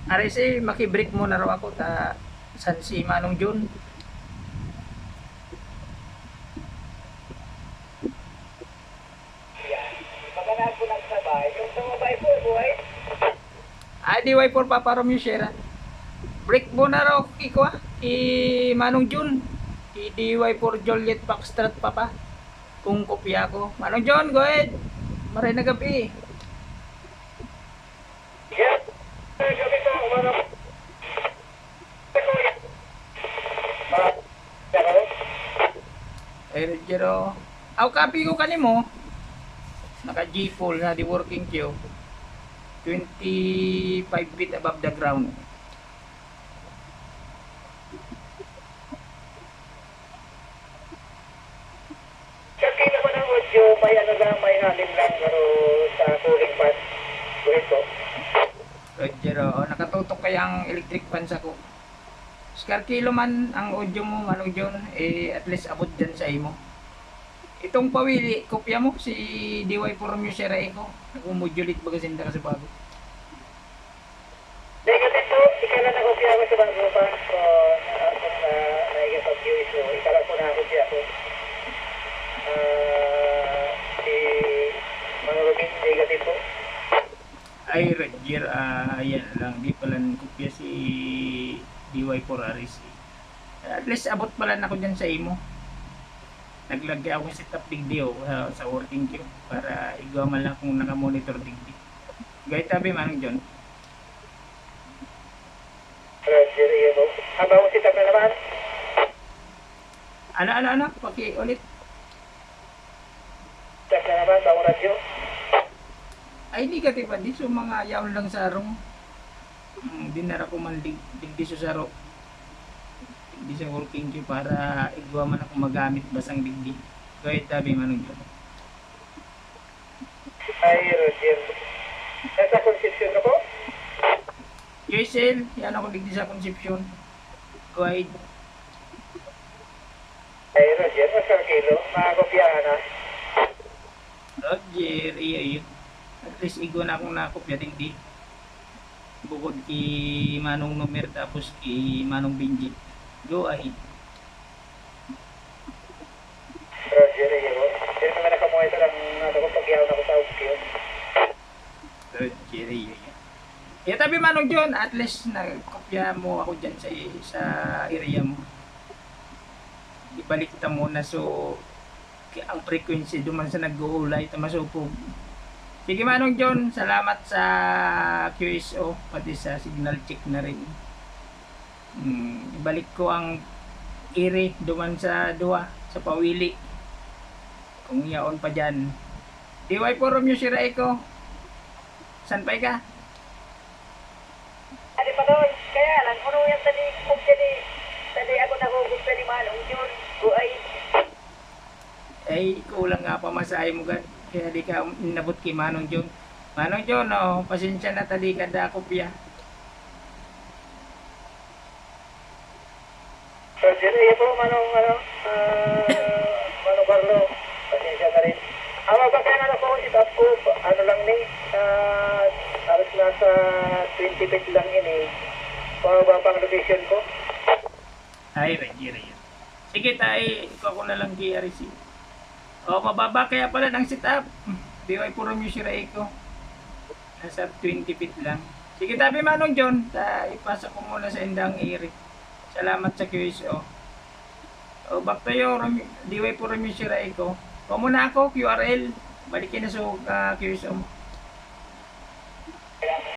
Aray si makibreak mo na raw ako ta san si Manong Jun. Maganahan po ng sabay. Yung tumabay po, buhay. Ay di way for paparom yung share. Break mo na raw iko i Manong Jun. I DY for Joliet Foxtrot papa. Kung kopya ko. Manong Jun, go ahead. Maray na gabi. Yes. Gabi po, umano. Pero aw copy ko kanimo. Naka G-Full na di working queue. 25 feet above the ground. Kasi naman ang audio, may ano lang, may halim lang pero sa cooling fan. Buhay po. Roger, nakatutok kayang electric fan sa ko. Scar kilo man ang audio mo, Manong John, at least abot dyan sa imo. Itong pawili, kopya mo si DY for Musera Eco. Nag-modulate baga sinda kasi bago. Negative po, ikala na kopya ako sa bago pa. So, naigapag-view ito. Ikala po na kopya ko. Si Manurubin, negative po. Ay, Roger, ayan lang. Di pala kopya si DY for RC. At least abot pala na ako dyan sa imo. Naglagay ako sa setup digdi sa working queue para igawa man lang kung naka-monitor digdi. Gaya tabi Manong John. Roger, iyo po. Habang mo sitap na naman. Ano? Ulit. Sitap na naman, bawang radyo. Ay, di ka tiba. Di so mga yaon lang sa arong. Dinara ko man digdi sa saro. Digdi sa working queue para igawa man ako magamit basang digdi. Gaya tabi Manong John. Ay, Roger. Nasa conception na po? QSL, yan ako digdi sa Concepcion. Go ahead. Ay, Roger, nasa kilo. Makakopyahan na. Roger, iyo. At least igo na akong nakopya digdi. Bukod kay Manong Nomer tapos kay Manong Benji. Go ahead. Roger, iyo po. Pero naman nakamuha ito lang nato kung pagyaw na ko sa audio. Roger, iyo. Kaya tabi Manong John, at least nakopya mo ako dyan sa area mo. Ibalik ta muna so ang frequency duman sa nag-uulay tamasupog. Sige Manong John, salamat sa QSO pati sa signal check na rin. Ibalik ko ang iri duman sa duwa sa pawili. Kung yaon pa dyan. DY Forum yung siray ko. San pa ka? Adi pa doon, kaya lang, kuno yan tadi, kung tadi ako nagugup ka ni Manong Jun, buhay. Ay, kulang nga pamasahe mo gan. Kaya di ka inabot kay Manong John. Manong John, pasensya na tadi ka da kopya. Roger, iyo po, Manong Carlo, pasensya na rin. Ba kaya nga po, itap ko, ano lang ni, halos nasa 20 feet lang ini, pababa pang location ko. Ay, Roger. Sige tayo, ikaw ko na lang kay RC. Mababa kaya pala ng setup. DY puro yung siray ko. Nasa 20 feet lang. Sige tabi Manong John, ipasa ko muna sa indang iri. Salamat sa QSO. Back to you, DY puro yung siray ko. Muna ako, QRL. Balikin na sa QSO mo.